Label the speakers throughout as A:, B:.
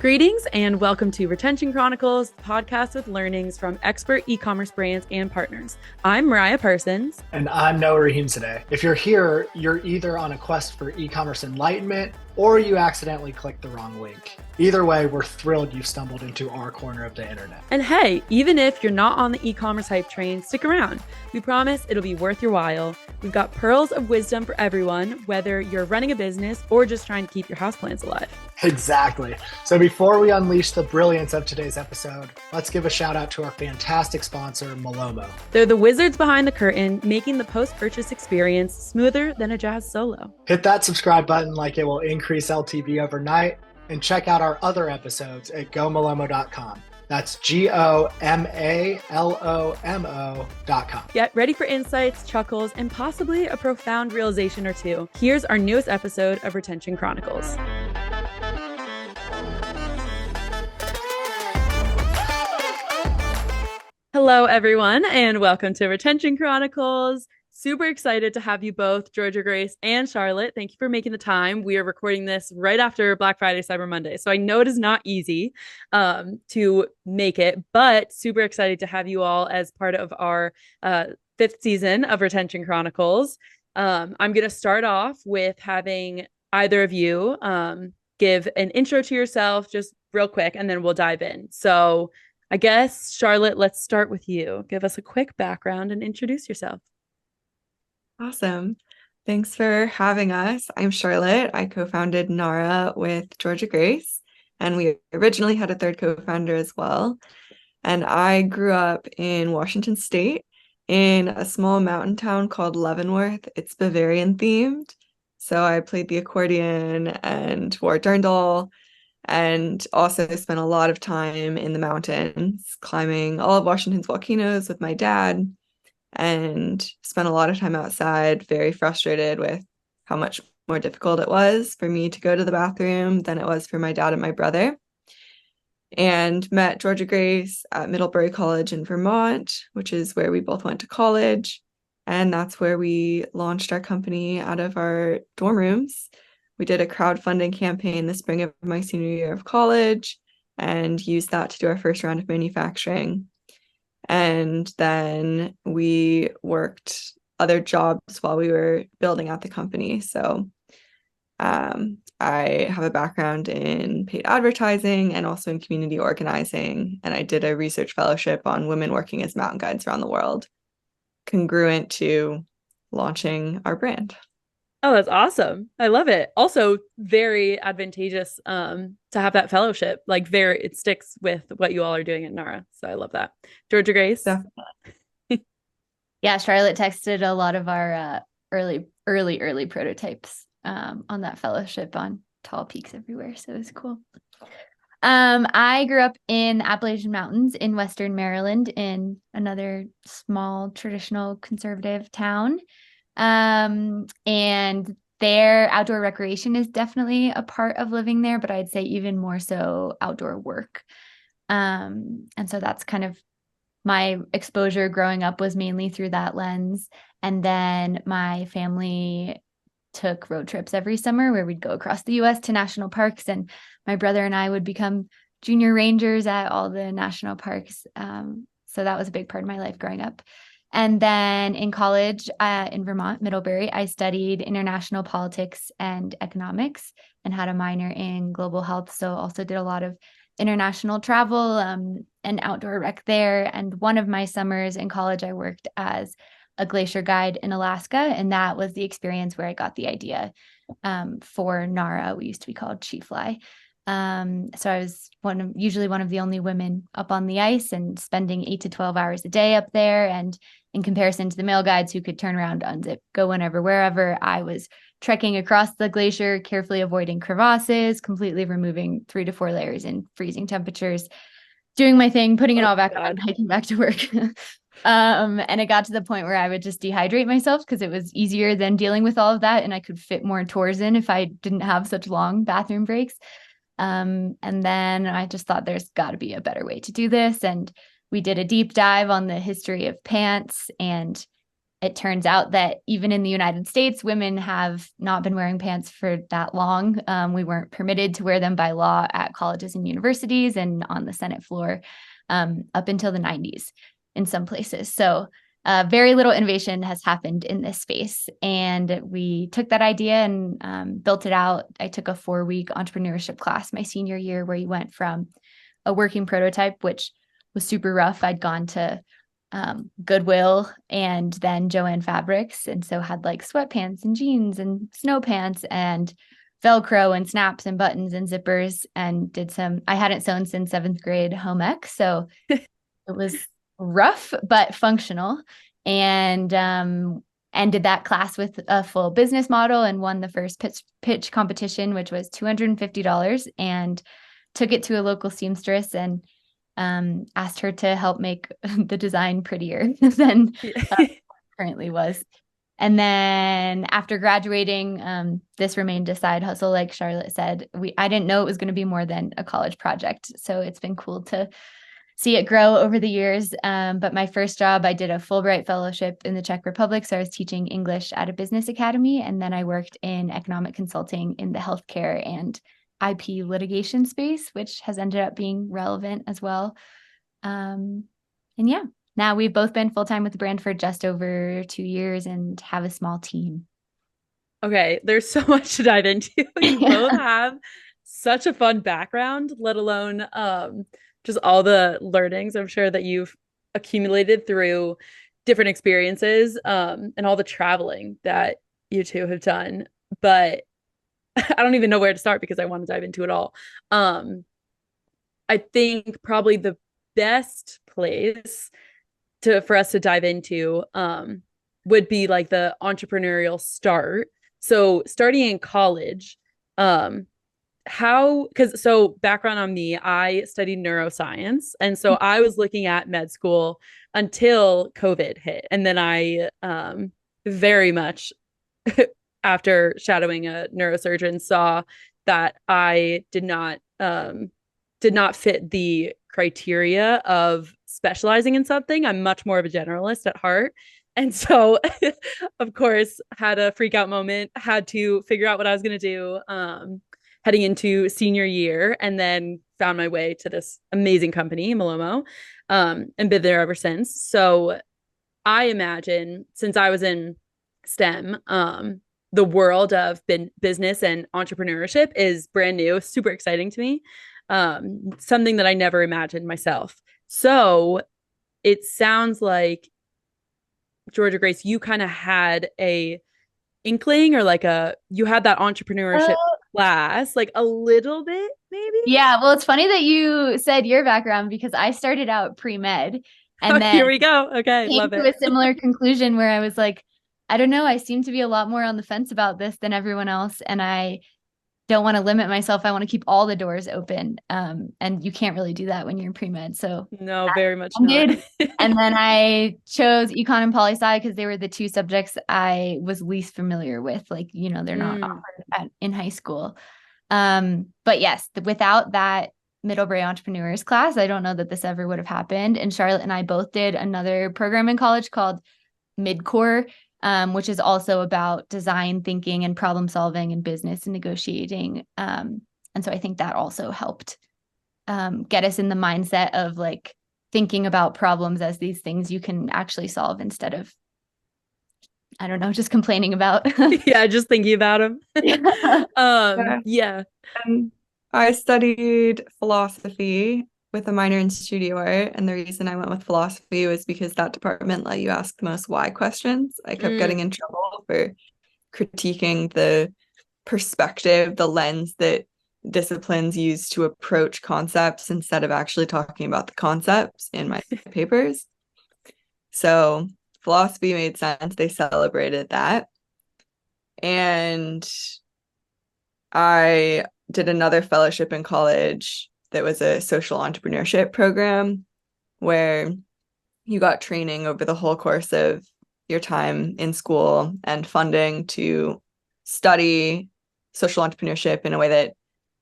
A: Greetings and welcome to Retention Chronicles, the podcast with learnings from expert e-commerce brands and partners. I'm Mariah Parsons.
B: And I'm Noah Rahim today. If you're here, you're either on a quest for e-commerce enlightenment or you accidentally clicked the wrong link. Either way, we're thrilled you've stumbled into our corner of the internet.
A: And hey, even if you're not on the e-commerce hype train, stick around. We promise it'll be worth your while. We've got pearls of wisdom for everyone, whether you're running a business or just trying to keep your houseplants alive.
B: Exactly. So before we unleash the brilliance of today's episode, let's give a shout out to our fantastic sponsor, Malomo.
A: They're the wizards behind the curtain, making the post-purchase experience smoother than a jazz solo.
B: Hit that subscribe button like it will increase LTV overnight, and check out our other episodes at gomalomo.com. That's GOMALOMO.com.
A: Get ready for insights, chuckles, and possibly a profound realization or two. Here's our newest episode of Retention Chronicles. Hello, everyone, and welcome to Retention Chronicles. Super excited to have you both, Georgia Grace and Charlotte. Thank you for making the time. We are recording this right after Black Friday, Cyber Monday. So I know it is not easy to make it, but super excited to have you all as part of our fifth season of Retention Chronicles. I'm going to start off with having either of you give an intro to yourself, just real quick, and then we'll dive in. So I guess, Charlotte, let's start with you. Give us a quick background and introduce yourself.
C: Awesome. Thanks for having us. I'm Charlotte. I co-founded Gnara with Georgia Grace, and we originally had a third co-founder as well. And I grew up in Washington State in a small mountain town called Leavenworth. It's Bavarian themed. So I played the accordion and wore a dirndl, and also spent a lot of time in the mountains, climbing all of Washington's volcanoes with my dad, and spent a lot of time outside, very frustrated with how much more difficult it was for me to go to the bathroom than it was for my dad and my brother. And met Georgia Grace at Middlebury College in Vermont, which is where we both went to college. And that's where we launched our company out of our dorm rooms. We did a crowdfunding campaign the spring of my senior year of college and used that to do our first round of manufacturing. And then we worked other jobs while we were building out the company. So I have a background in paid advertising and also in community organizing. And I did a research fellowship on women working as mountain guides around the world, congruent to launching our brand.
A: Oh, that's awesome. I love it. Also very advantageous to have that fellowship. Like it sticks with what you all are doing at Gnara. So I love that. Georgia Grace.
D: Yeah, Charlotte texted a lot of our early prototypes on that fellowship on tall peaks everywhere. So it was cool. I grew up in Appalachian Mountains in Western Maryland in another small traditional conservative town. And their outdoor recreation is definitely a part of living there, but I'd say even more so outdoor work. And so that's kind of my exposure growing up was mainly through that lens. And then my family took road trips every summer where we'd go across the US to national parks, and my brother and I would become junior rangers at all the national parks. So that was a big part of my life growing up. And then in college in Vermont, Middlebury, I studied international politics and economics and had a minor in global health. So also did a lot of international travel and outdoor rec there. And one of my summers in college, I worked as a glacier guide in Alaska. And that was the experience where I got the idea for Gnara. We used to be called GoFly. So I was usually one of the only women up on the ice and spending 8 to 12 hours a day up there. And in comparison to the male guides who could turn around, unzip, go whenever, wherever, I was trekking across the glacier, carefully avoiding crevasses, completely removing 3 to 4 layers in freezing temperatures, doing my thing, putting it all back on, hiking back to work. And it got to the point where I would just dehydrate myself because it was easier than dealing with all of that. And I could fit more tours in if I didn't have such long bathroom breaks. And then I just thought there's got to be a better way to do this. And we did a deep dive on the history of pants and it turns out that even in the United States, women have not been wearing pants for that long. We weren't permitted to wear them by law at colleges and universities and on the Senate floor up until the 90s in some places. So very little innovation has happened in this space. And we took that idea and built it out. I took a 4-week entrepreneurship class my senior year where you went from a working prototype, which was super rough. I'd gone to Goodwill and then Joann Fabrics. And so had like sweatpants and jeans and snow pants and Velcro and snaps and buttons and zippers, and I hadn't sewn since 7th grade home ec. So it was rough, but functional, and ended that class with a full business model and won the first pitch competition, which was $250, and took it to a local seamstress and asked her to help make the design prettier than currently was. And then after graduating, this remained a side hustle, like Charlotte said. I didn't know it was going to be more than a college project. So it's been cool to see it grow over the years. But my first job, I did a Fulbright fellowship in the Czech Republic. So I was teaching English at a business academy. And then I worked in economic consulting in the healthcare and IP litigation space, which has ended up being relevant as well. And yeah, now we've both been full-time with the brand for just over 2 years and have a small team.
A: Okay, there's so much to dive into. You both have such a fun background, let alone just all the learnings I'm sure that you've accumulated through different experiences and all the traveling that you two have done. But I don't even know where to start because I want to dive into it all. I think probably the best place for us to dive into would be like the entrepreneurial start. So starting in college, so background on me, I studied neuroscience. And so I was looking at med school until COVID hit. And then I very much after shadowing a neurosurgeon saw that I did not fit the criteria of specializing in something. I'm much more of a generalist at heart. And so, of course, had a freak out moment, had to figure out what I was going to do heading into senior year, and then found my way to this amazing company, Malomo, and been there ever since. So I imagine, since I was in STEM, the world of business and entrepreneurship is brand new, super exciting to me, something that I never imagined myself. So it sounds like, Georgia Grace, you kind of had a inkling, or like you had that entrepreneurship class, like a little bit, maybe?
D: Yeah, well, it's funny that you said your background because I started out pre-med and then
A: here we go. Okay,
D: came
A: love
D: to
A: it.
D: a similar conclusion where I was like, I don't know, I seem to be a lot more on the fence about this than everyone else, and I don't want to limit myself. I want to keep all the doors open. And you can't really do that when you're in pre-med. So
A: no, very much not.
D: And then I chose econ and poli-sci because they were the two subjects I was least familiar with. Like, they're not offered in high school. But yes, without that Middlebury Entrepreneurs class, I don't know that this ever would have happened. And Charlotte and I both did another program in college called Midcore, which is also about design thinking and problem solving and business and negotiating. And so I think that also helped get us in the mindset of like thinking about problems as these things you can actually solve instead of, I don't know, just complaining about.
A: Yeah, just thinking about them. Yeah.
C: I studied philosophy with a minor in studio art, and the reason I went with philosophy was because that department let you ask the most why questions. I kept getting in trouble for critiquing the perspective, the lens that disciplines use to approach concepts instead of actually talking about the concepts in my papers. So philosophy made sense. They celebrated that. And I did another fellowship in college that was a social entrepreneurship program where you got training over the whole course of your time in school and funding to study social entrepreneurship in a way that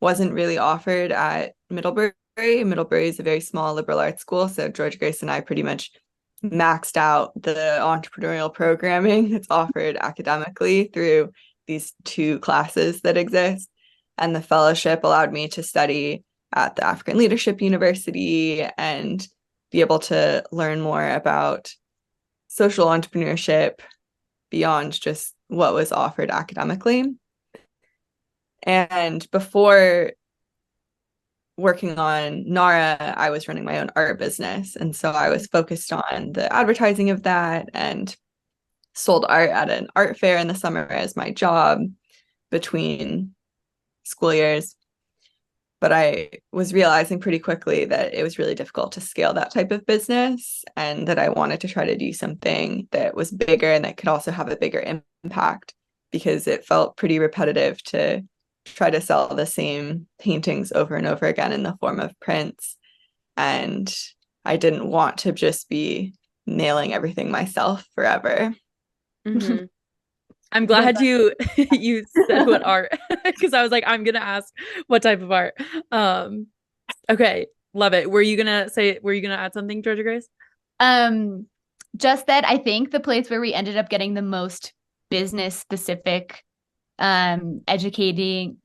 C: wasn't really offered at Middlebury. Middlebury is a very small liberal arts school, so Georgia Grace and I pretty much maxed out the entrepreneurial programming that's offered academically through these 2 classes that exist. And the fellowship allowed me to study at the African Leadership University and be able to learn more about social entrepreneurship beyond just what was offered academically. And before working on Gnara, I was running my own art business. And so I was focused on the advertising of that and sold art at an art fair in the summer as my job between school years. But I was realizing pretty quickly that it was really difficult to scale that type of business and that I wanted to try to do something that was bigger and that could also have a bigger impact, because it felt pretty repetitive to try to sell the same paintings over and over again in the form of prints. And I didn't want to just be nailing everything myself forever.
A: Mm-hmm. I'm glad you said what art, because I was like, I'm gonna ask what type of art. Okay, love it. Were you gonna add something, Georgia Grace?
D: Just that I think the place where we ended up getting the most business specific education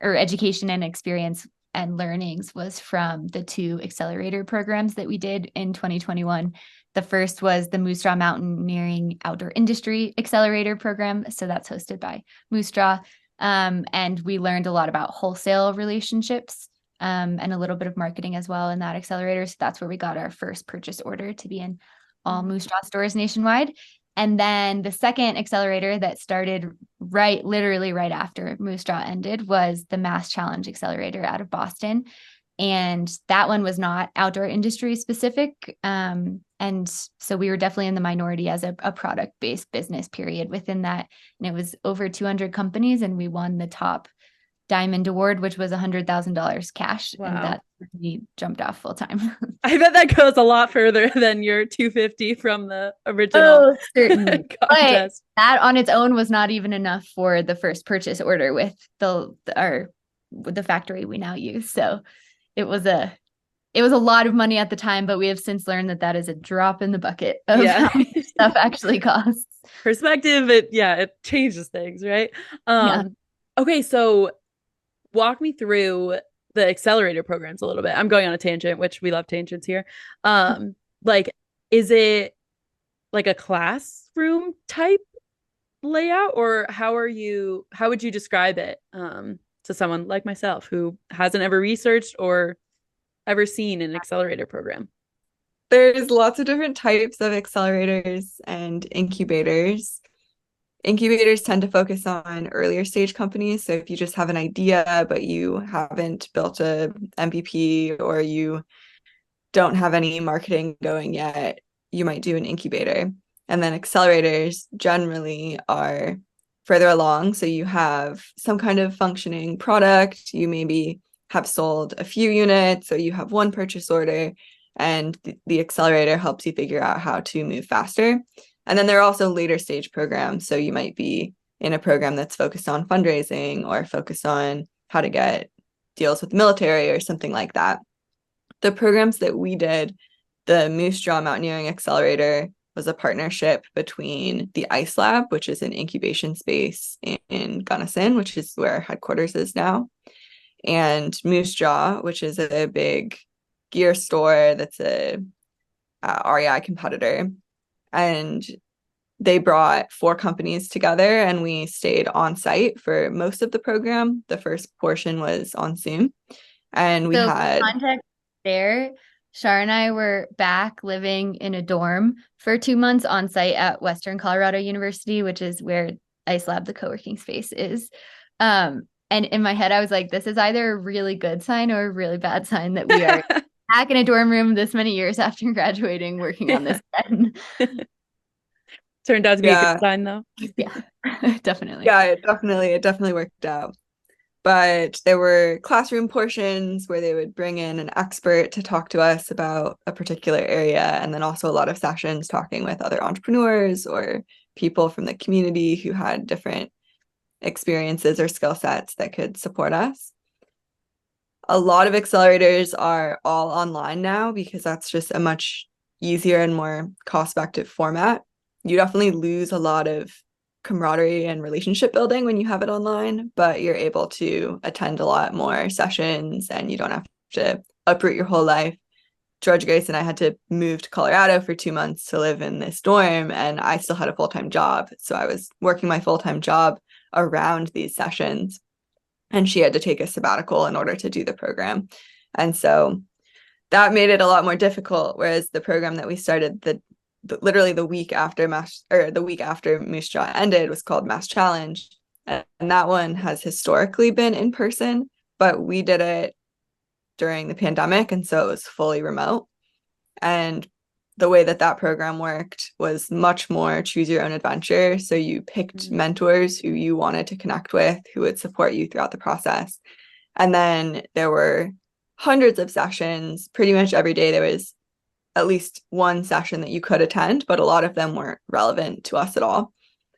D: and experience and learnings was from the 2 accelerator programs that we did in 2021. The first was the Moose Jaw Mountaineering Outdoor Industry Accelerator Program. So that's hosted by Moose Jaw. And we learned a lot about wholesale relationships and a little bit of marketing as well in that accelerator. So that's where we got our first purchase order to be in all Moose Jaw stores nationwide. And then the second accelerator that started literally right after Moose Jaw ended was the Mass Challenge Accelerator out of Boston. And that one was not outdoor industry specific. And so we were definitely in the minority as a product-based business period within that. And it was over 200 companies, and we won the top Diamond Award, which was $100,000 cash.
A: Wow.
D: And that really jumped off full time.
A: I bet that goes a lot further than your 250 from the original
D: certainly.
A: contest.
D: But that on its own was not even enough for the first purchase order with the factory we now use. So it was a lot of money at the time, but we have since learned that is a drop in the bucket of how much stuff actually costs.
A: Perspective, it changes things, right? Okay, so walk me through the accelerator programs a little bit. I'm going on a tangent, which we love tangents here. Like, is it like a classroom type layout, or how would you describe it to someone like myself who hasn't ever researched or ever seen an accelerator program?
C: There's lots of different types of accelerators and incubators. Incubators tend to focus on earlier stage companies. So if you just have an idea, but you haven't built a MVP or you don't have any marketing going yet, you might do an incubator. And then accelerators generally are further along. So you have some kind of functioning product. You maybe have sold a few units, or you have one purchase order, and the accelerator helps you figure out how to move faster. And then there are also later stage programs. So you might be in a program that's focused on fundraising or focused on how to get deals with the military or something like that. The programs that we did, the Moose Jaw Mountaineering Accelerator was a partnership between the Ice Lab, which is an incubation space in Gunnison, which is where our headquarters is now, and Moose Jaw, which is a big gear store that's a REI competitor. And they brought 4 companies together, and we stayed on site for most of the program. The first portion was on Zoom, and we had
D: context there. Shar and I were back living in a dorm for 2 months on site at Western Colorado University, which is where Ice Lab, the co-working space, is. And in my head, I was like, this is either a really good sign or a really bad sign that we are back in a dorm room this many years after graduating, working on this again.
A: Turned out to be a good sign, though.
D: Yeah, definitely.
C: Yeah, it definitely worked out. But there were classroom portions where they would bring in an expert to talk to us about a particular area, and then also a lot of sessions talking with other entrepreneurs or people from the community who had different experiences or skill sets that could support us. A lot of accelerators are all online now because that's just a much easier and more cost-effective format. You definitely lose a lot of camaraderie and relationship building when you have it online, but you're able to attend a lot more sessions and you don't have to uproot your whole life. Georgia Grace and I had to move to Colorado for 2 months to live in this dorm, and I still had a full-time job. So I was working my full-time job around these sessions, and she had to take a sabbatical in order to do the program. And so that made it a lot more difficult. Whereas the program that we started literally the week after Moose Jaw ended was called Mass Challenge. And that one has historically been in person, but we did it during the pandemic. And so it was fully remote. And the way that program worked was much more choose your own adventure. So you picked mentors who you wanted to connect with, who would support you throughout the process. And then there were hundreds of sessions. Pretty much every day there was at least one session that you could attend, but a lot of them weren't relevant to us at all.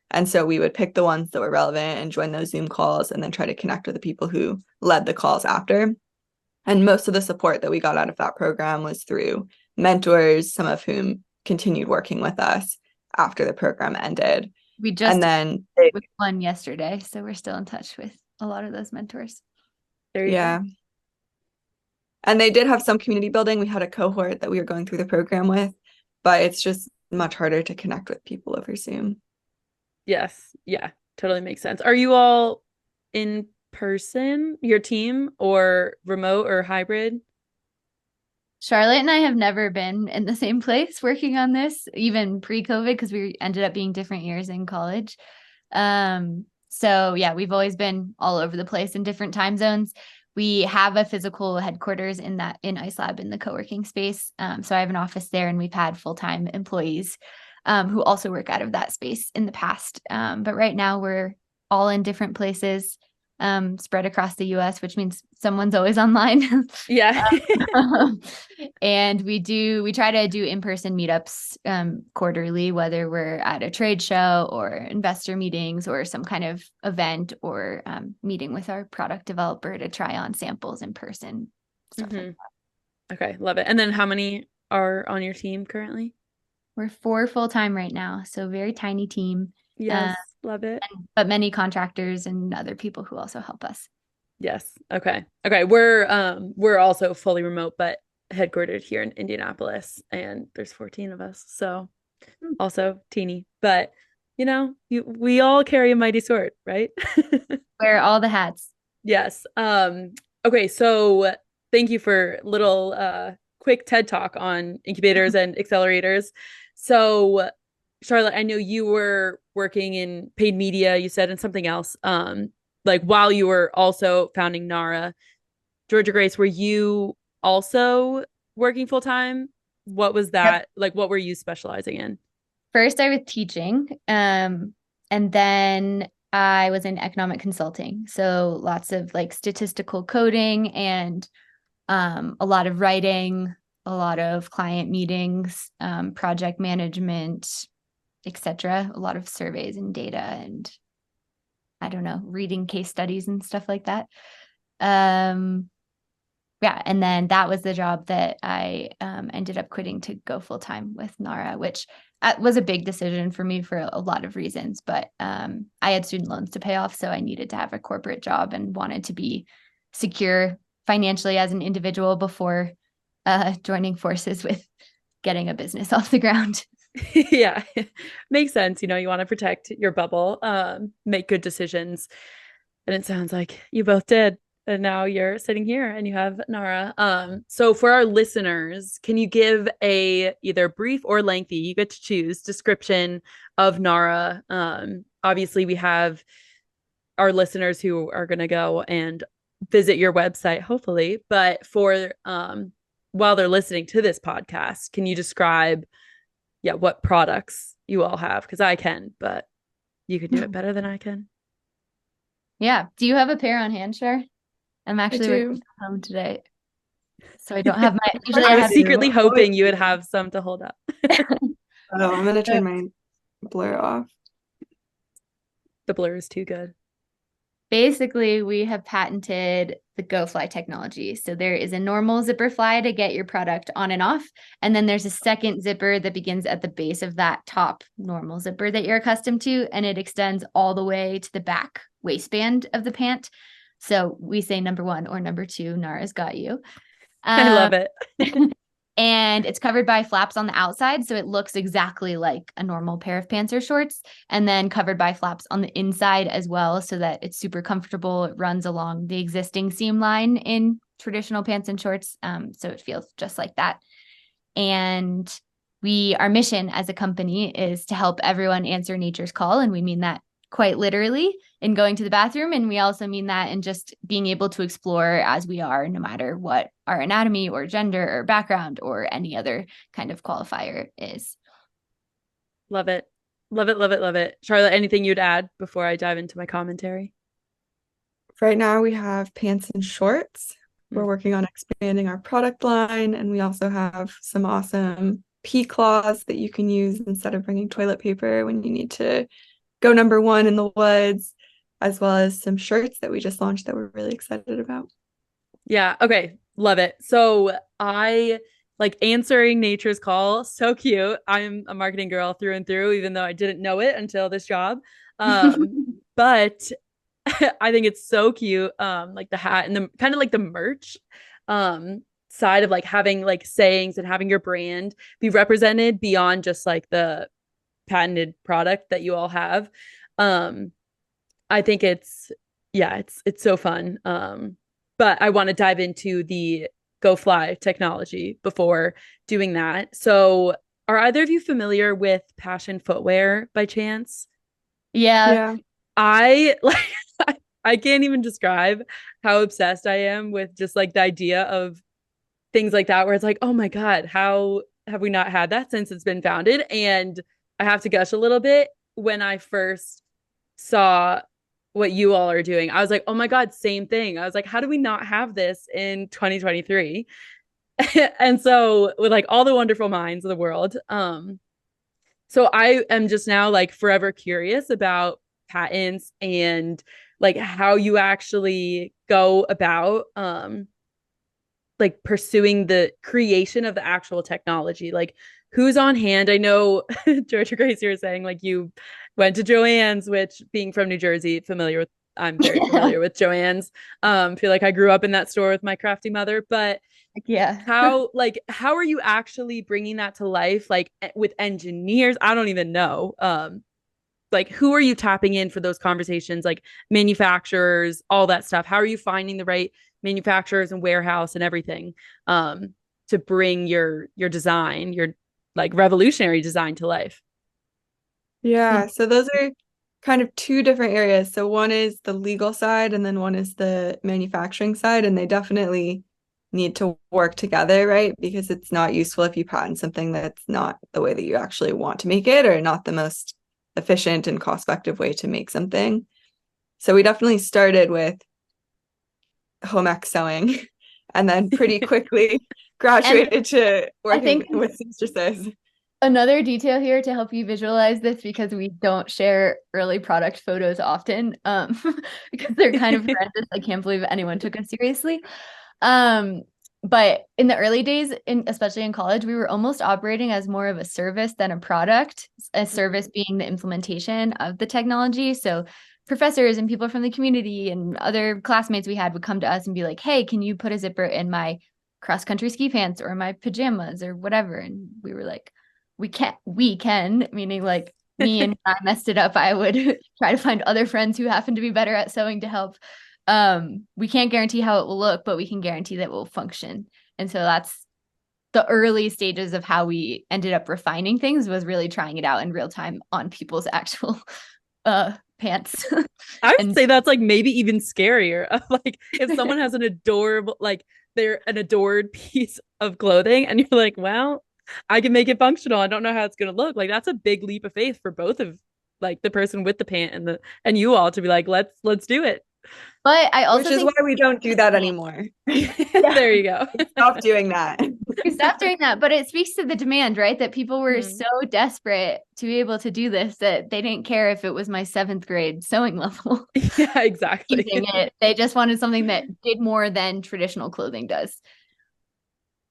C: And so we would pick the ones that were relevant and join those Zoom calls and then try to connect with the people who led the calls after. And most of the support that we got out of that program was through mentors, some of whom continued working with us after the program ended.
D: We just with one yesterday, so we're still in touch with a lot of those mentors.
A: There you go.
C: And they did have some community building. We had a cohort that we were going through the program with, but it's just much harder to connect with people over Zoom.
A: Yes. Yeah, totally makes sense. Are you all in person, your team, or remote or hybrid?
D: Charlotte and I have never been in the same place working on this, even pre-COVID, because we ended up being different years in college. So yeah, we've always been all over the place in different time zones. We have a physical headquarters in Ice Lab in the co-working space. So I have an office there, and we've had full-time employees who also work out of that space in the past. But right now we're all in different places, spread across the US, which means someone's always online.
A: Yeah.
D: And we try to do in-person meetups quarterly, whether we're at a trade show or investor meetings or some kind of event, or meeting with our product developer to try on samples in person. Stuff like that.
A: Okay, love it. And then how many are on your team currently?
D: We're 4 full-time right now, so very tiny team.
A: Yes, love it.
D: But many contractors and other people who also help us.
A: Yes. Okay. We're also fully remote, but headquartered here in Indianapolis, and there's 14 of us. So also teeny, but we all carry a mighty sword, right?
D: Wear all the hats.
A: Yes. Okay. So thank you for little quick TED talk on incubators and accelerators. So Charlotte, I know you were working in paid media, you said, and something else, like while you were also founding Gnara. Georgia Grace, were you also working full time? What was that? Yep. Like, what were you specializing in?
D: First, I was teaching, and then I was in economic consulting. So lots of like statistical coding and a lot of writing, a lot of client meetings, project management, etc. A lot of surveys and data, and I don't know, reading case studies and stuff like that. Yeah, and then that was the job that I ended up quitting to go full time with Gnara, which was a big decision for me for a lot of reasons. But I had student loans to pay off, so I needed to have a corporate job and wanted to be secure financially as an individual before joining forces with getting a business off the ground.
A: Yeah, makes sense. You want to protect your bubble, make good decisions. And it sounds like you both did. And now you're sitting here and you have Gnara. So for our listeners, can you give a either brief or lengthy, you get to choose, description of Gnara? Obviously, we have our listeners who are going to go and visit your website, hopefully. But for while they're listening to this podcast, can you describe what products you all have? Because I can, but you could do it better than I can.
D: Yeah. Do you have a pair on hand, Char? I'm actually working from home today, so I don't have my. Usually,
A: I was secretly hoping you would have some to hold up.
C: I'm gonna turn my blur off.
A: The blur is too good.
D: basically we have patented the GoFly technology. So there is a normal zipper fly to get your product on and off. And then there's a second zipper that begins at the base of that top normal zipper that you're accustomed to. And it extends all the way to the back waistband of the pant. So we say number 1 or number 2, Gnara's got you.
A: I love it.
D: And it's covered by flaps on the outside. So it looks exactly like a normal pair of pants or shorts, and then covered by flaps on the inside as well, so that it's super comfortable. It runs along the existing seam line in traditional pants and shorts. So it feels just like that. And our mission as a company is to help everyone answer nature's call. And we mean that quite literally in going to the bathroom. And we also mean that in just being able to explore as we are, no matter what our anatomy or gender or background or any other kind of qualifier is.
A: Love it. Love it, love it, love it. Charlotte, anything you'd add before I dive into my commentary?
C: Right now we have pants and shorts. We're working on expanding our product line, and we also have some awesome pee cloths that you can use instead of bringing toilet paper when you need to go number 1 in the woods, as well as some shirts that we just launched that we're really excited about.
A: Yeah. Okay. Love it. So I like answering nature's call. So cute. I'm a marketing girl through and through, even though I didn't know it until this job. But I think it's so cute. Like the hat and the kind of like the merch side of like having like sayings and having your brand be represented beyond just like the patented product that you all have. I think it's so fun. But I want to dive into the GoFly technology before doing that. So are either of you familiar with Passion Footwear by chance?
D: Yeah.
A: I like I can't even describe how obsessed I am with just like the idea of things like that, where it's like, oh my God, how have we not had that since it's been founded? And I have to gush a little bit. When I first saw what you all are doing, I was like, oh my God, same thing. I was like, how do we not have this in 2023? And so with like all the wonderful minds of the world, so I am just now like forever curious about patents and like how you actually go about like pursuing the creation of the actual technology. Like who's on hand? I know Georgia Grace, you were saying like you went to Joann's, which being from New Jersey, I'm very familiar with Joann's. Feel like I grew up in that store with my crafty mother, but
D: Yeah.
A: how are you actually bringing that to life? Like with engineers, I don't even know. Like who are you tapping in for those conversations? Like manufacturers, all that stuff. How are you finding the right manufacturers and warehouse and everything to bring your design, your like revolutionary design to life?
C: Yeah, so those are kind of 2 different areas. So one is the legal side and then one is the manufacturing side, and they definitely need to work together, right? Because it's not useful if you patent something that's not the way that you actually want to make it, or not the most efficient and cost-effective way to make something. So we definitely started with home ec sewing and then pretty quickly graduated to working with seamstresses.
D: Another detail here to help you visualize this, because we don't share early product photos often, because they're kind of horrendous. I can't believe anyone took us seriously. But in the early days, especially in college, we were almost operating as more of a service than a product, a service being the implementation of the technology. So professors and people from the community and other classmates we had would come to us and be like, hey, can you put a zipper in my cross-country ski pants or my pajamas or whatever? And we were like, we can, meaning like me, and I messed it up, I would try to find other friends who happen to be better at sewing to help. We can't guarantee how it will look, but we can guarantee that it will function. And so that's the early stages of how we ended up refining things, was really trying it out in real time on people's actual pants.
A: I would say that's like maybe even scarier of like if someone has an adorable, like they're an adored piece of clothing and you're like, well, I can make it functional. I don't know how it's going to look. Like that's a big leap of faith for both of like the person with the pant and you all to be like, let's do it.
D: But I also
C: Which is why we don't do that anymore.
A: There you go.
C: Stop doing that.
D: We stopped doing that, but it speaks to the demand, right? That people were
A: Mhm.
D: so desperate to be able to do this that they didn't care if it was my 7th grade sewing level.
A: Yeah, exactly.
D: Using it. They just wanted something that did more than traditional clothing does.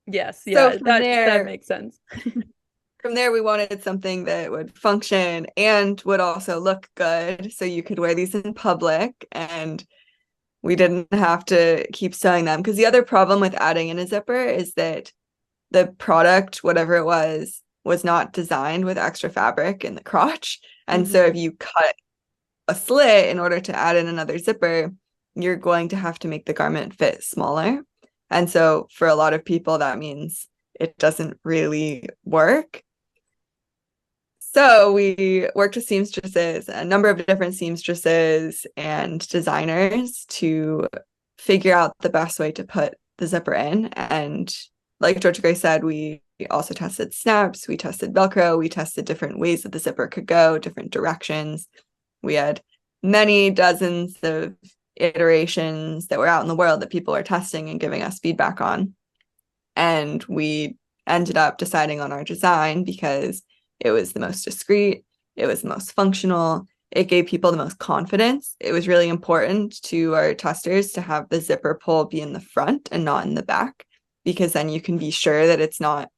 A: Yes,
C: So
A: yeah, that makes sense.
C: from there, we wanted something that would function and would also look good. So you could wear these in public and we didn't have to keep sewing them. Because the other problem with adding in a zipper is that the product, whatever it was not designed with extra fabric in the crotch. And so if you cut a slit in order to add in another zipper, you're going to have to make the garment fit smaller. And so for a lot of people, that means it doesn't really work. So we worked with seamstresses, a number of different seamstresses and designers to figure out the best way to put the zipper in. And like Georgia Gray said, we also tested snaps, we tested Velcro, we tested different ways that the zipper could go, different directions. We had many dozens of iterations that were out in the world that people are testing and giving us feedback on. And we ended up deciding on our design because it was the most discreet, it was the most functional, it gave people the most confidence. It was really important to our testers to have the zipper pull be in the front and not in the back, because then you can be sure that it's not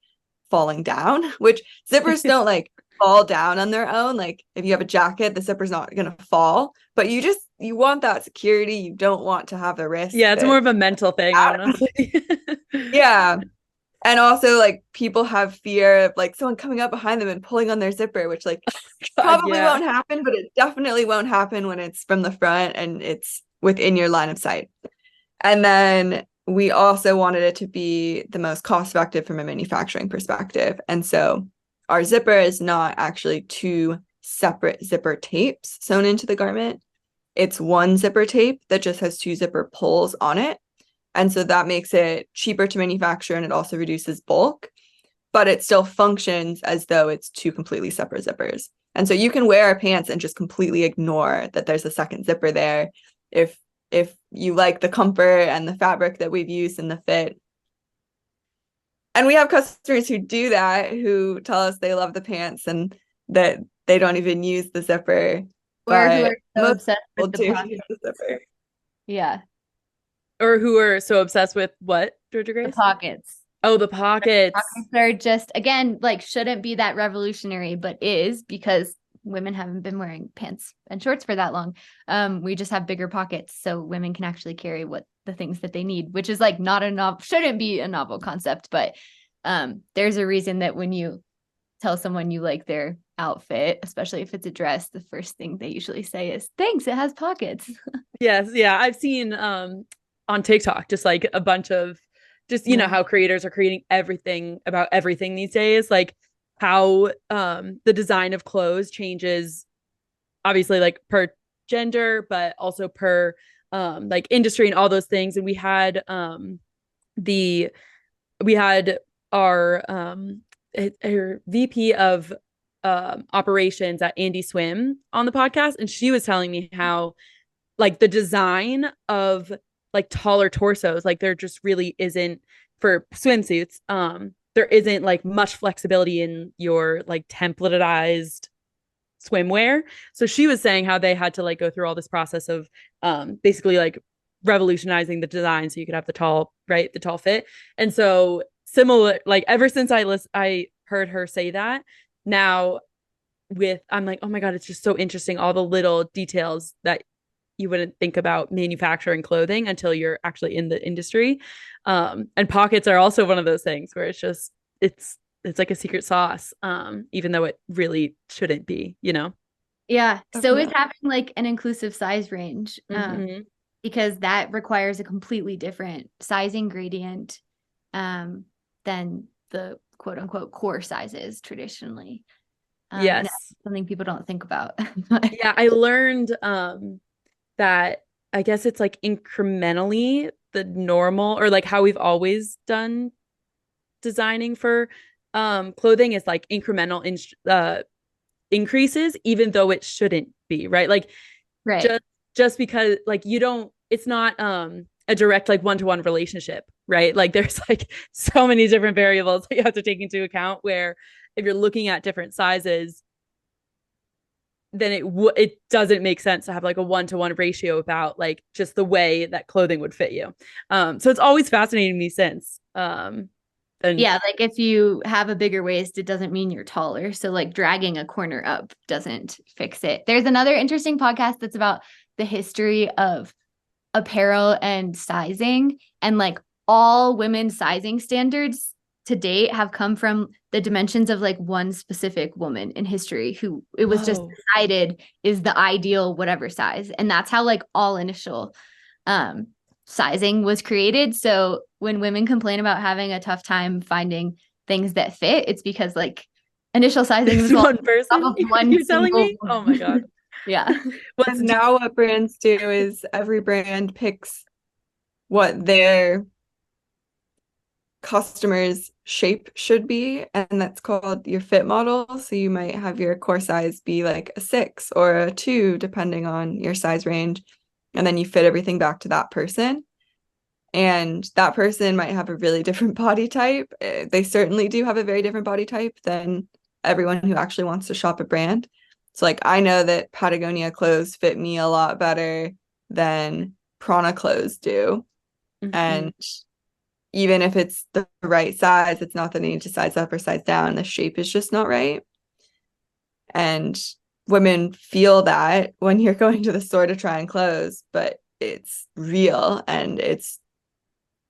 C: falling down, which zippers don't like fall down on their own. Like if you have a jacket, the zipper's not going to fall, but you want that security. You don't want to have the risk.
A: Yeah, it's more of a mental thing, honestly.
C: Yeah. And also, like, people have fear of like someone coming up behind them and pulling on their zipper, which like probably won't happen, but it definitely won't happen when it's from the front and it's within your line of sight. And then we also wanted it to be the most cost effective from a manufacturing perspective. And so our zipper is not actually 2 separate zipper tapes sewn into the garment. It's 1 zipper tape that just has 2 zipper pulls on it. And so that makes it cheaper to manufacture and it also reduces bulk, but it still functions as though it's 2 completely separate zippers. And so you can wear our pants and just completely ignore that there's a second zipper there if you like the comfort and the fabric that we've used and the fit. And we have customers who do that, who tell us they love the pants and that they don't even use the zipper.
D: Or who are so obsessed with the
C: pocket zipper.
D: Yeah.
A: Or who are so obsessed with what, Georgia Grace?
D: The pockets.
A: Oh, the pockets.
D: Pockets are just, again, like shouldn't be that revolutionary, but is because women haven't been wearing pants and shorts for that long. We just have bigger pockets so women can actually carry what the things that they need, which is like not a novel, shouldn't be a novel concept, but there's a reason that when you tell someone you like their outfit, especially if it's a dress, the first thing they usually say is, thanks, it has pockets.
A: Yes, yeah. I've seen on TikTok just like a bunch of just, you know, how creators are creating everything about everything these days, like how the design of clothes changes obviously like per gender, but also per like industry and all those things. And we had our VP of operations at Andy Swim on the podcast, and she was telling me how like the design of like taller torsos, like there just really isn't for swimsuits. There isn't like much flexibility in your like templatized swimwear. So she was saying how they had to like go through all this process of basically like revolutionizing the design so you could have the tall fit. And so similar, like ever since I heard her say that, now I'm like, oh my God, it's just so interesting, all the little details that you wouldn't think about manufacturing clothing until you're actually in the industry. And pockets are also one of those things where it's like a secret sauce, even though it really shouldn't be, you know?
D: Yeah. So it's having like an inclusive size range, because that requires a completely different sizing gradient than the quote unquote core sizes traditionally.
A: Yes.
D: Something people don't think about.
A: Yeah. I learned that I guess it's like incrementally the normal, or like how we've always done designing for clothing is like incremental increases, even though it shouldn't be, right? Like just because like it's not a direct like one-to-one relationship right? Like there's like so many different variables that you have to take into account, where if you're looking at different sizes, then it doesn't make sense to have like a 1-to-1 ratio about like just the way that clothing would fit you. So it's always fascinating me since. And
D: Yeah, like if you have a bigger waist, it doesn't mean you're taller. So like dragging a corner up doesn't fix it. There's another interesting podcast that's about the history of apparel and sizing, and like all women's sizing standards to date have come from the dimensions of like one specific woman in history who it was just decided is the ideal whatever size. And that's how like all initial sizing was created. So when women complain about having a tough time finding things that fit, it's because like initial sizing was
A: one person. You're telling me?
D: Woman.
A: Oh my God.
D: Yeah.
C: Because now what brands do is every brand picks what their customers' shape should be, and that's called your fit model. So you might have your core size be like a 6 or a 2, depending on your size range. And then you fit everything back to that person. And that person might have a really different body type. They certainly do have a very different body type than everyone who actually wants to shop a brand. So like I know that Patagonia clothes fit me a lot better than Prana clothes do. Mm-hmm. And even if it's the right size, it's not that I need to size up or size down. The shape is just not right. And women feel that when you're going to the store to try on clothes, but it's real and it's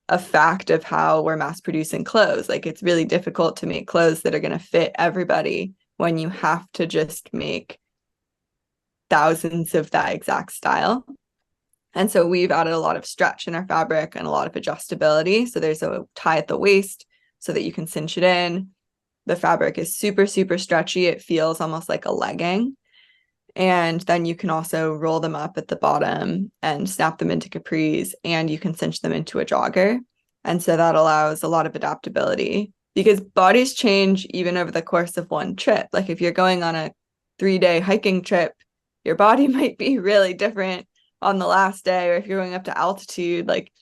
C: a fact of how we're mass producing clothes. Like it's really difficult to make clothes that are going to fit everybody when you have to just make thousands of that exact style. And so we've added a lot of stretch in our fabric and a lot of adjustability. So there's a tie at the waist so that you can cinch it in. The fabric is super, super stretchy. It feels almost like a legging. And then you can also roll them up at the bottom and snap them into capris, and you can cinch them into a jogger. And so that allows a lot of adaptability because bodies change even over the course of one trip. Like if you're going on a 3-day hiking trip, your body might be really different on the last day, or if you're going up to altitude, like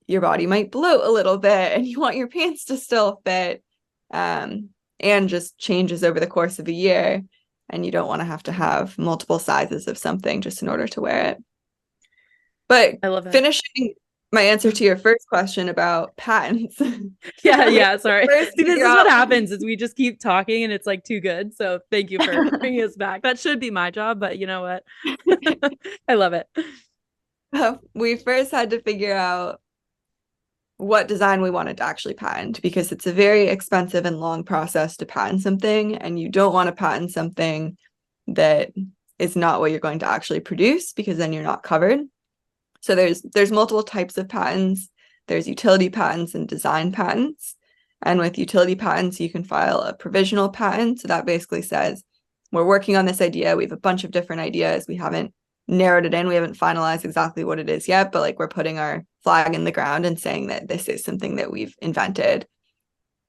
C: your body might bloat a little bit and you want your pants to still fit, and just changes over the course of a year, and you don't want to have multiple sizes of something just in order to wear it. But
A: I love it.
C: Finishing my answer to your first question about patents.
A: Yeah, sorry. See, this is what happens is we just keep talking and it's like too good. So thank you for bringing us back. That should be my job, but you know what? I love it.
C: We first had to figure out what design we wanted to actually patent, because it's a very expensive and long process to patent something, and you don't want to patent something that is not what you're going to actually produce, because then you're not covered. So there's multiple types of patents. There's utility patents and design patents. And with utility patents, you can file a provisional patent. So that basically says, we're working on this idea. We have a bunch of different ideas. We haven't narrowed it in. We haven't finalized exactly what it is yet, but like we're putting our flag in the ground and saying that this is something that we've invented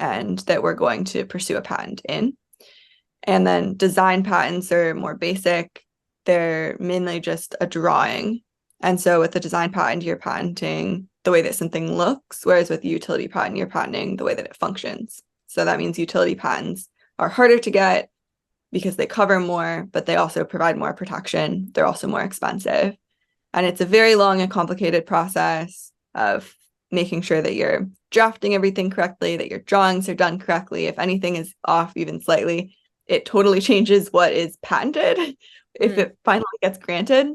C: and that we're going to pursue a patent in. And then design patents are more basic. They're mainly just a drawing. And so with the design patent, you're patenting the way that something looks, whereas with the utility patent, you're patenting the way that it functions. So that means utility patents are harder to get because they cover more, but they also provide more protection. They're also more expensive. And it's a very long and complicated process of making sure that you're drafting everything correctly, that your drawings are done correctly. If anything is off even slightly, it totally changes what is patented if it finally gets granted.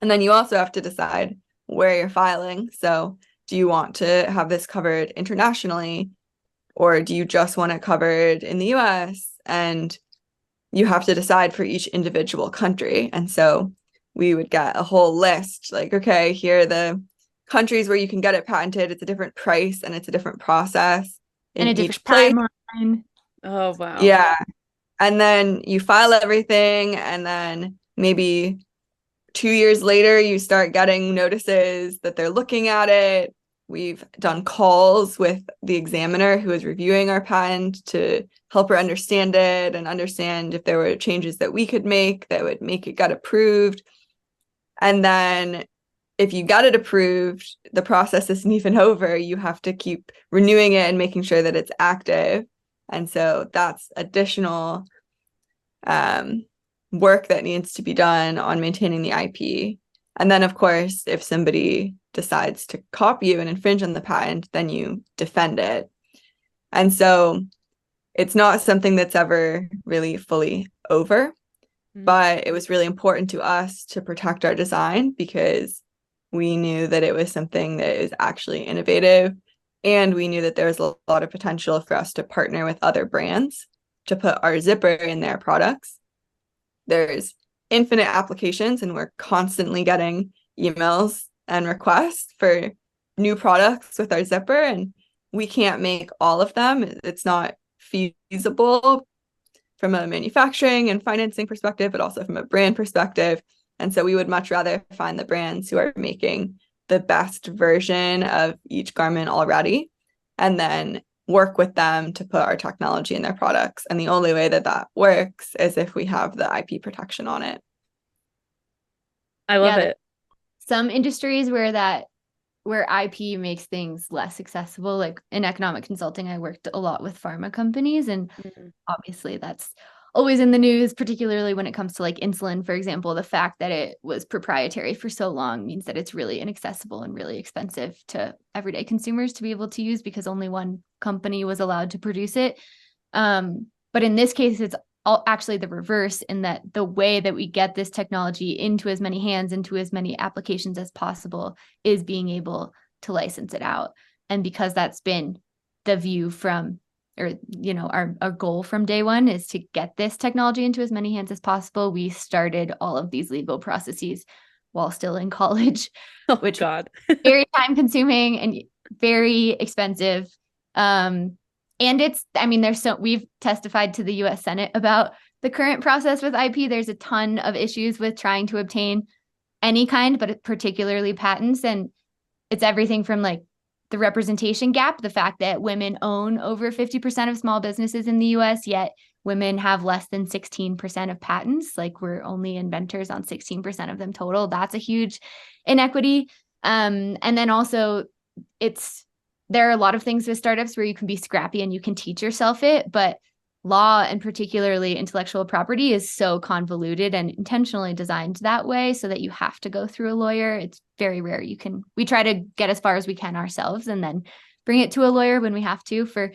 C: And then you also have to decide where you're filing. So do you want to have this covered internationally, or do you just want it covered in the US? And you have to decide for each individual country. And so we would get a whole list, like, okay, here are the countries where you can get it patented. It's a different price and it's a different process in
D: and a
C: each
D: different
C: place.
D: timeline.
A: Oh, wow.
C: Yeah. And then you file everything, and then maybe 2 years later, you start getting notices that they're looking at it. We've done calls with the examiner who is reviewing our patent to help her understand it and understand if there were changes that we could make that would make it get approved. And then if you got it approved, the process isn't even over. You have to keep renewing it and making sure that it's active. And so that's additional work that needs to be done on maintaining the IP. And then, of course, if somebody decides to copy you and infringe on the patent, then you defend it. And so it's not something that's ever really fully over, but it was really important to us to protect our design because we knew that it was something that is actually innovative. And we knew that there was a lot of potential for us to partner with other brands to put our zipper in their products. There's infinite applications, and we're constantly getting emails and requests for new products with our zipper, and we can't make all of them. It's not feasible from a manufacturing and financing perspective, but also from a brand perspective. And so we would much rather find the brands who are making the best version of each garment already, and then work with them to put our technology in their products. And the only way that that works is if we have the IP protection on it.
A: I love it.
D: Some industries where IP makes things less accessible, like in economic consulting, I worked a lot with pharma companies, and obviously that's always in the news, particularly when it comes to like insulin, for example. The fact that it was proprietary for so long means that it's really inaccessible and really expensive to everyday consumers to be able to use because only one company was allowed to produce it. But in this case, it's actually the reverse, in that the way that we get this technology into as many hands, into as many applications as possible, is being able to license it out. And because that's been the view from, or, you know, our goal from day one is to get this technology into as many hands as possible, we started all of these legal processes while still in college, which God, very time consuming and very expensive. And it's, I mean, we've testified to the US Senate about the current process with IP. There's a ton of issues with trying to obtain any kind, but particularly patents. And it's everything from like the representation gap, the fact that women own over 50% of small businesses in the US, yet women have less than 16% of patents. Like, we're only inventors on 16% of them total. That's a huge inequity. And then also there are a lot of things with startups where you can be scrappy and you can teach yourself it, but law, and particularly intellectual property, is so convoluted and intentionally designed that way so that you have to go through a lawyer. It's very rare. We try to get as far as we can ourselves and then bring it to a lawyer when we have to for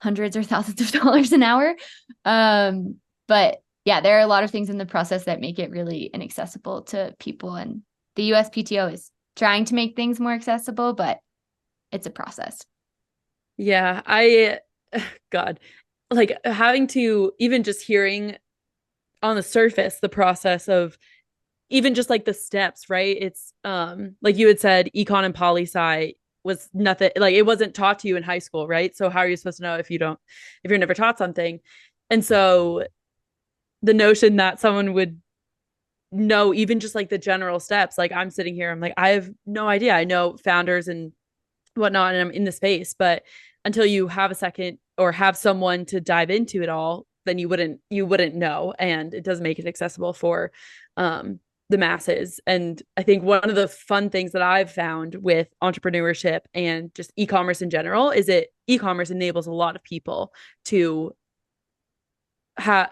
D: hundreds or thousands of dollars an hour. But yeah, there are a lot of things in the process that make it really inaccessible to people. And the USPTO is trying to make things more accessible, but it's a process.
A: Yeah, God, like having to, even just hearing on the surface, the process of even just like the steps, right? It's like you had said, econ and poli-sci was nothing, like it wasn't taught to you in high school, right? So how are you supposed to know if you're never taught something? And so the notion that someone would know even just like the general steps, like I'm sitting here, I'm like, I have no idea. I know founders and whatnot, and I'm in the space, but until you have a second or have someone to dive into it all, then you wouldn't know, and it doesn't make it accessible for the masses. And I think one of the fun things that I've found with entrepreneurship and just e-commerce in general is e-commerce enables a lot of people to have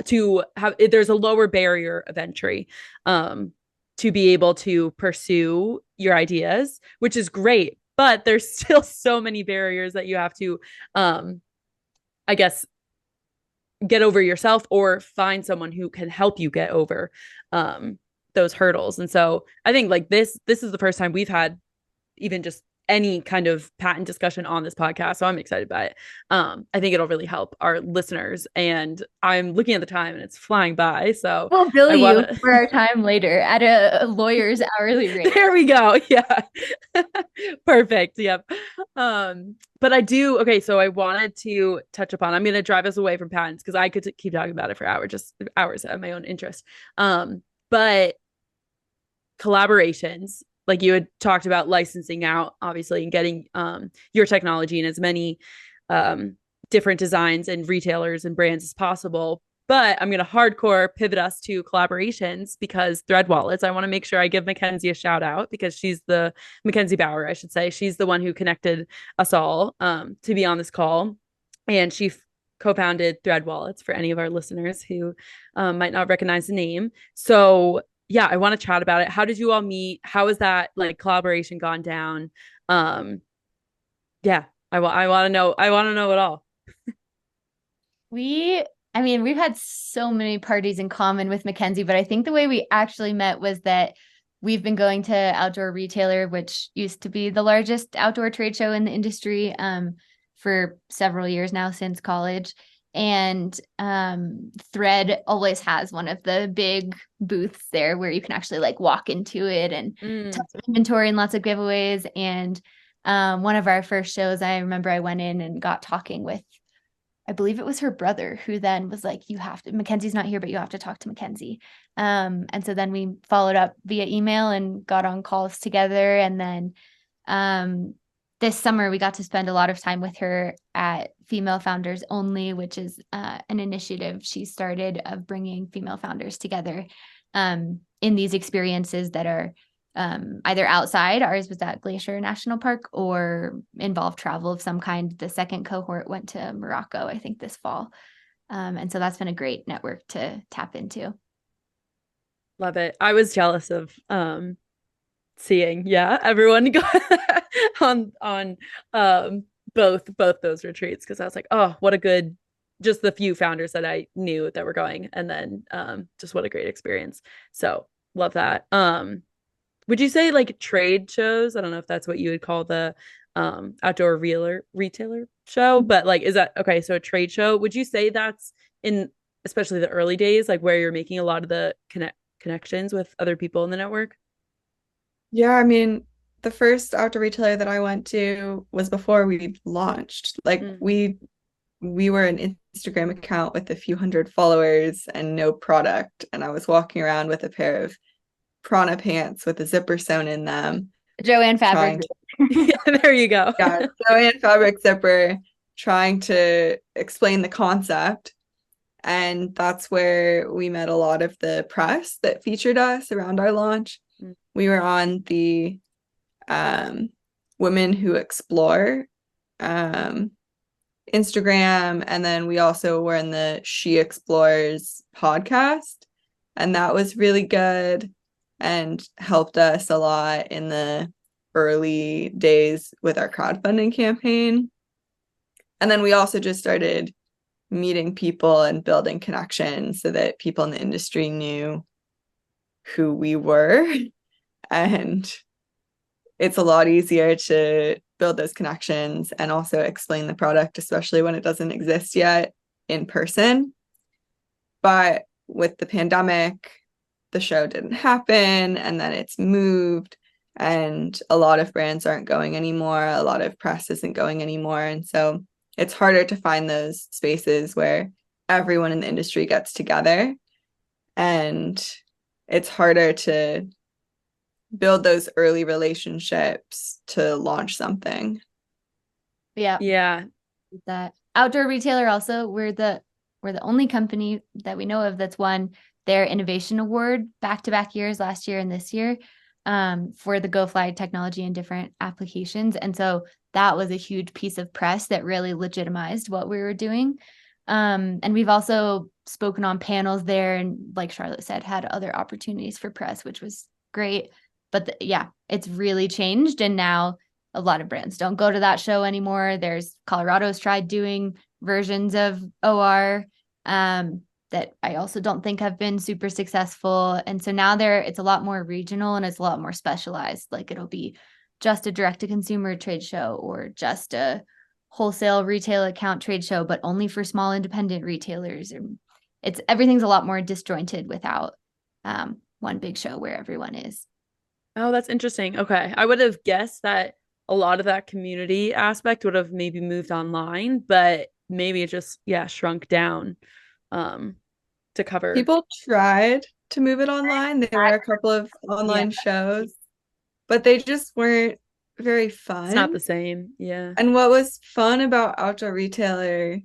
A: there's a lower barrier of entry to be able to pursue your ideas, which is great. But there's still so many barriers that you have to, I guess, get over yourself or find someone who can help you get over those hurdles. And so I think like this is the first time we've had even just any kind of patent discussion on this podcast. So I'm excited by it. I think it'll really help our listeners. And I'm looking at the time and it's flying by. So
D: we'll bill you for our time later at a lawyer's hourly rate.
A: There we go. Yeah. Perfect. Yep. But I do. Okay. So I wanted to touch upon, I'm going to drive us away from patents because I could keep talking about it for hours, just hours of my own interest. But collaborations, like you had talked about licensing out, obviously, and getting your technology in as many different designs and retailers and brands as possible. But I'm going to hardcore pivot us to collaborations because Thread Wallets, I want to make sure I give Mackenzie a shout out because she's the Mackenzie Bauer, I should say. She's the one who connected us all to be on this call. And she co-founded Thread Wallets for any of our listeners who might not recognize the name. So yeah, I want to chat about it. How did you all meet? How has that like collaboration gone down? Yeah, I want to know. I want to know it all.
D: We've had so many parties in common with Mackenzie, but I think the way we actually met was that we've been going to Outdoor Retailer, which used to be the largest outdoor trade show in the industry, for several years now since college. And Thread always has one of the big booths there where you can actually like walk into it and tons of inventory and lots of giveaways. And one of our first shows, I remember I went in and got talking with, I believe it was her brother, who then was like, Mackenzie's not here, but you have to talk to Mackenzie. And so then we followed up via email and got on calls together. And then this summer we got to spend a lot of time with her at Female Founders Only, which is an initiative she started of bringing female founders together in these experiences that are either outside. Ours was at Glacier National Park, or involved travel of some kind. The second cohort went to Morocco, I think, this fall. And so that's been a great network to tap into.
A: Love it. I was jealous of seeing, everyone go on both those retreats, because I was like, oh, what a good, just the few founders that I knew that were going, and then just what a great experience. So love that. Would you say like trade shows? I don't know if that's what you would call the outdoor retailer show, but like, is that okay? So a trade show, would you say that's in especially the early days, like where you're making a lot of the connections with other people in the network?
C: Yeah, I mean, the first outdoor retailer that I went to was before we launched. Like we were an Instagram account with a few hundred followers and no product. And I was walking around with a pair of Prana pants with a zipper sewn in them.
D: Joanne fabric.
A: There you go.
C: Yeah, Joanne fabric zipper, trying to explain the concept. And that's where we met a lot of the press that featured us around our launch. We were on the Women Who Explore Instagram, and then we also were in the She Explores podcast, and that was really good and helped us a lot in the early days with our crowdfunding campaign. And then we also just started meeting people and building connections so that people in the industry knew who we were. And it's a lot easier to build those connections and also explain the product, especially when it doesn't exist yet in person. But with the pandemic, the show didn't happen, and then it's moved, and a lot of brands aren't going anymore. A lot of press isn't going anymore. And so it's harder to find those spaces where everyone in the industry gets together, and it's harder to build those early relationships to launch something.
D: Yeah. That outdoor retailer also, we're the only company that we know of that's won their innovation award back-to-back years, last year and this year, for the GoFly technology in different applications. And so that was a huge piece of press that really legitimized what we were doing. And we've also spoken on panels there, and like Charlotte said, had other opportunities for press, which was great. But it's really changed. And now a lot of brands don't go to that show anymore. There's Colorado's tried doing versions of OR that I also don't think have been super successful. And so now it's a lot more regional and it's a lot more specialized. Like it'll be just a direct to consumer trade show or just a wholesale retail account trade show, but only for small independent retailers. And everything's a lot more disjointed without one big show where everyone is.
A: Oh, that's interesting. Okay. I would have guessed that a lot of that community aspect would have maybe moved online, but maybe it just, shrunk down to cover.
C: People tried to move it online. There were a couple of online shows, but they just weren't very fun.
A: It's not the same. Yeah.
C: And what was fun about Outdoor Retailer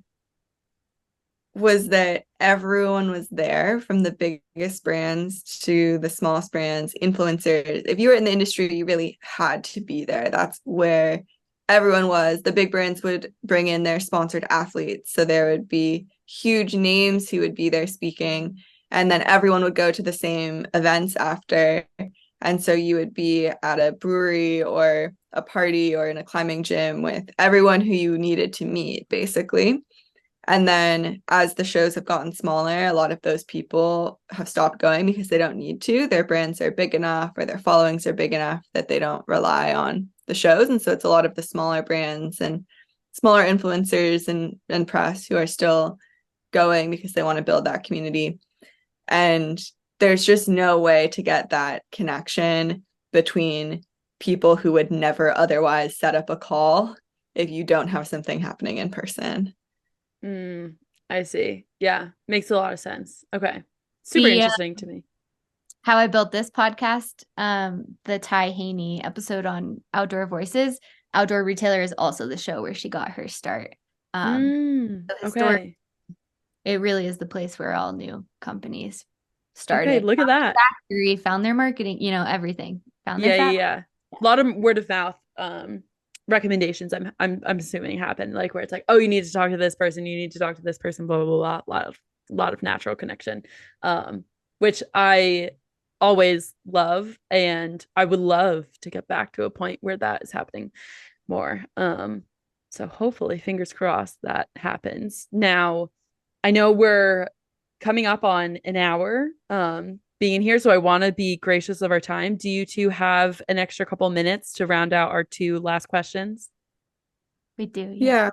C: was that everyone was there, from the biggest brands to the smallest brands, influencers. If you were in the industry, you really had to be there. That's where everyone was. The big brands would bring in their sponsored athletes. So there would be huge names who would be there speaking, and then everyone would go to the same events after. And so you would be at a brewery or a party or in a climbing gym with everyone who you needed to meet, basically. And then as the shows have gotten smaller, a lot of those people have stopped going because they don't need to. Their brands are big enough or their followings are big enough that they don't rely on the shows. And so it's a lot of the smaller brands and smaller influencers and press who are still going because they want to build that community. And there's just no way to get that connection between people who would never otherwise set up a call if you don't have something happening in person.
A: I see. Yeah, makes a lot of sense. Okay. Super interesting to me.
D: How I built this podcast, the Ty Haney episode on outdoor voices, Outdoor Retailer is also the show where she got her start.
A: Okay.
D: It really is the place where all new companies started.
A: Okay, look at that.
D: Factory, found their marketing, everything. Found their
A: factory. A lot of word of mouth recommendations I'm assuming happen, like where it's like, oh, you need to talk to this person, you need to talk to this person, blah blah blah. lot of natural connection, which I always love, and I would love to get back to a point where that is happening more. So hopefully, fingers crossed, that happens. Now, I know we're coming up on an hour being here, so I want to be gracious of our time. Do you two have an extra couple minutes to round out our two last questions?
D: We do.
C: Yeah.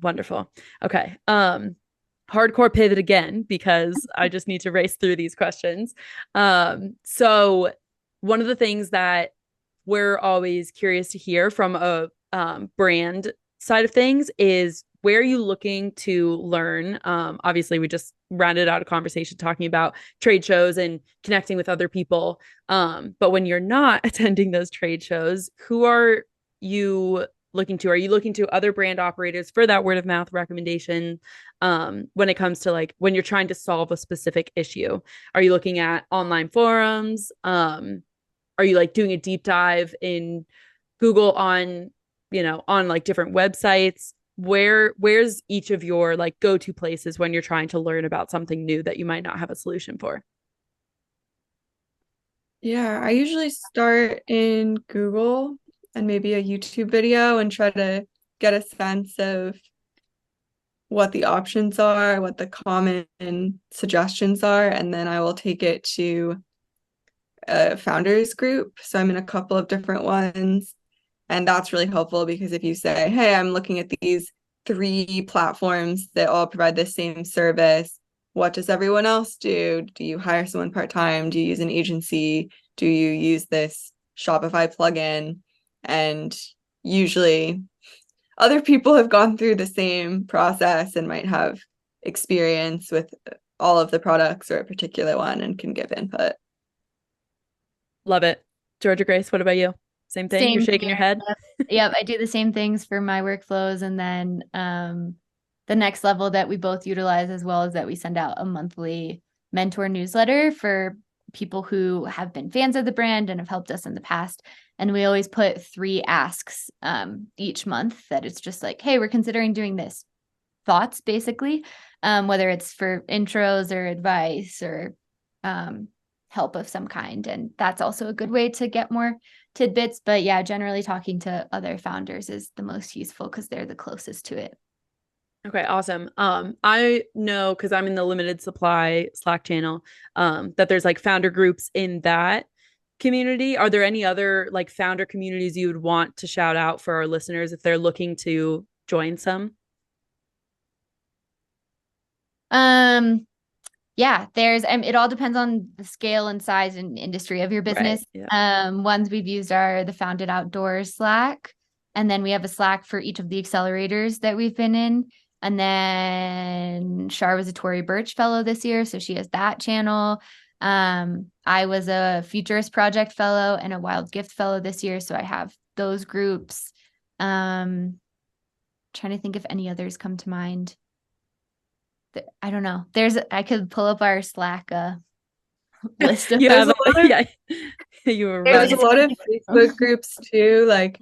A: Wonderful. Okay. Hardcore pivot again, because I just need to race through these questions. So one of the things that we're always curious to hear from a brand side of things is, where are you looking to learn? Obviously, we just rounded out a conversation talking about trade shows and connecting with other people. But when you're not attending those trade shows, who are you looking to? Are you looking to other brand operators for that word of mouth recommendation? When it comes to, like, when you're trying to solve a specific issue, are you looking at online forums? Are you like doing a deep dive in Google on like different websites? Where's each of your like go-to places when you're trying to learn about something new that you might not have a solution for?
C: Yeah, I usually start in Google and maybe a YouTube video and try to get a sense of what the options are, what the common suggestions are, and then I will take it to a founders group. So I'm in a couple of different ones. And that's really helpful, because if you say, hey, I'm looking at these 3 platforms that all provide the same service, what does everyone else do? Do you hire someone part-time? Do you use an agency? Do you use this Shopify plugin? And usually other people have gone through the same process and might have experience with all of the products or a particular one and can give input.
A: Love it. Georgia Grace, what about you? Same thing? You're shaking your head?
D: Yep, I do the same things for my workflows. And then the next level that we both utilize as well is that we send out a monthly mentor newsletter for people who have been fans of the brand and have helped us in the past. And we always put 3 asks each month, that it's just like, hey, we're considering doing this. Thoughts, basically, whether it's for intros or advice or help of some kind. And that's also a good way to get more tidbits. But yeah, generally talking to other founders is the most useful because they're the closest to it.
A: Okay, awesome. I know, because I'm in the limited supply Slack channel, that there's like founder groups in that community. Are there any other like founder communities you would want to shout out for our listeners if they're looking to join some?
D: Yeah, it all depends on the scale and size and industry of your business.
A: Right, yeah.
D: Ones we've used are the Founded Outdoors Slack. And then we have a Slack for each of the accelerators that we've been in. And then Shar was a Tory Burch fellow this year, so she has that channel. I was a Futurist Project fellow and a Wild Gift fellow this year, so I have those groups. Trying to think if any others come to mind. I don't know. I could pull up our Slack list of
A: You
C: There's
A: have
C: a lot of
A: yeah. You were
C: there's a
A: running.
C: lot of Facebook groups too. Like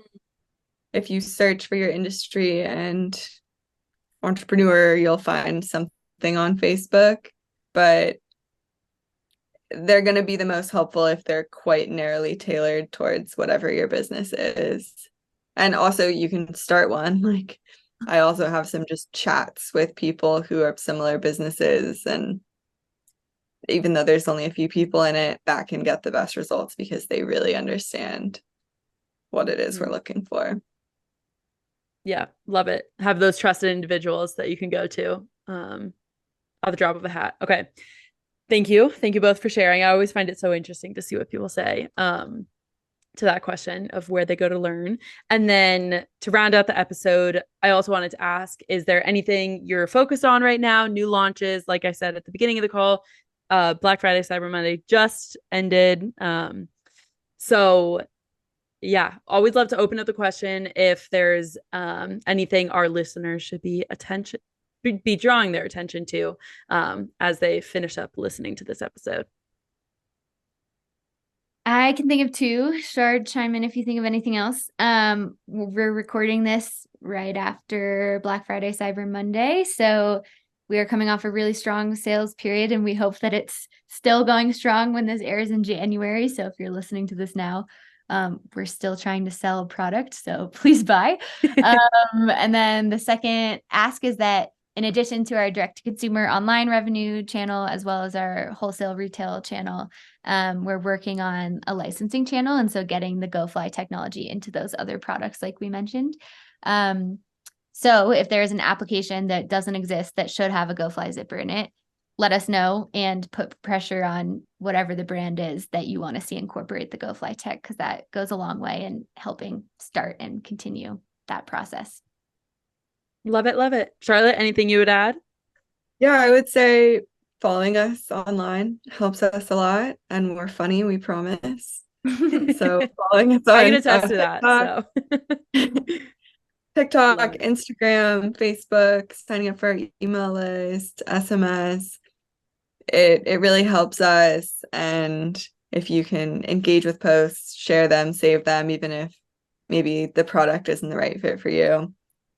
C: if you search for your industry and entrepreneur, you'll find something on Facebook, but they're going to be the most helpful if they're quite narrowly tailored towards whatever your business is. And also you can start one. Like I also have some just chats with people who have similar businesses, and even though there's only a few people in it, that can get the best results because they really understand what it is we're looking for.
A: Yeah, love it. Have those trusted individuals that you can go to at the drop of a hat. Okay. Thank you. Thank you both for sharing. I always find it so interesting to see what people say to that question of where they go to learn. And then to round out the episode, I also wanted to ask, is there anything you're focused on right now? New launches, like I said at the beginning of the call, Black Friday, Cyber Monday just ended. So yeah, always love to open up the question if there's anything our listeners should be drawing their attention to as they finish up listening to this episode.
D: I can think of two. Shard, chime in if you think of anything else. We're recording this right after Black Friday, Cyber Monday. So we are coming off a really strong sales period, and we hope that it's still going strong when this airs in January. So if you're listening to this now, we're still trying to sell product, so please buy. And then the second ask is that in addition to our direct-to-consumer online revenue channel, as well as our wholesale retail channel, we're working on a licensing channel. And so getting the GoFly technology into those other products, like we mentioned. So if there's an application that doesn't exist that should have a GoFly zipper in it, let us know and put pressure on whatever the brand is that you want to see incorporate the GoFly tech, because that goes a long way in helping start and continue that process.
A: Love it. Love it. Charlotte, anything you would add?
C: Yeah, I would say following us online helps us a lot, and we're funny, we promise. So following us
A: I can
C: on
A: attest to that. So
C: TikTok, Instagram, Facebook, signing up for our email list, SMS. It really helps us. And if you can engage with posts, share them, save them, even if maybe the product isn't the right fit for you,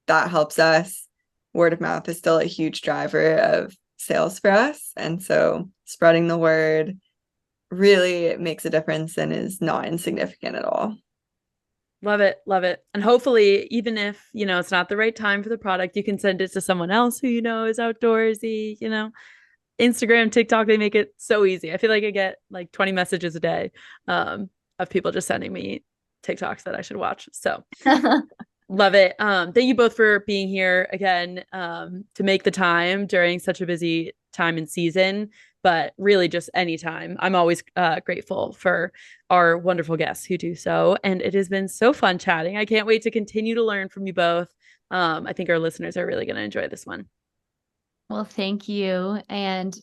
C: that helps us. Word of mouth is still a huge driver of sales for us. And so spreading the word really makes a difference and is not insignificant at all.
A: Love it. Love it. And hopefully, even if, it's not the right time for the product, you can send it to someone else who is outdoorsy, Instagram, TikTok, they make it so easy. I feel like I get like 20 messages a day of people just sending me TikToks that I should watch. So love it. Thank you both for being here again to make the time during such a busy time and season, but really just anytime. I'm always grateful for our wonderful guests who do so. And it has been so fun chatting. I can't wait to continue to learn from you both. I think our listeners are really going to enjoy this one.
D: Well, thank you. And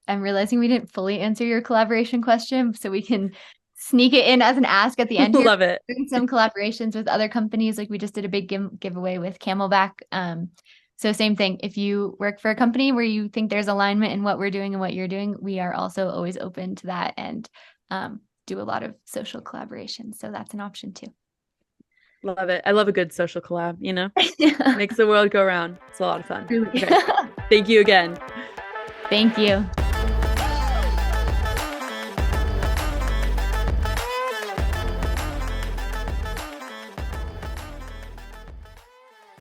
D: I'm realizing we didn't fully answer your collaboration question, so we can sneak it in as an ask at the end here.
A: Love it.
D: Doing some collaborations with other companies, like we just did a big giveaway with Camelback. So same thing. If you work for a company where you think there's alignment in what we're doing and what you're doing, we are also always open to that and do a lot of social collaboration. So that's an option too.
A: Love it. I love a good social collab, Makes the world go round. It's a lot of fun. Okay. Thank you again.
D: Thank you.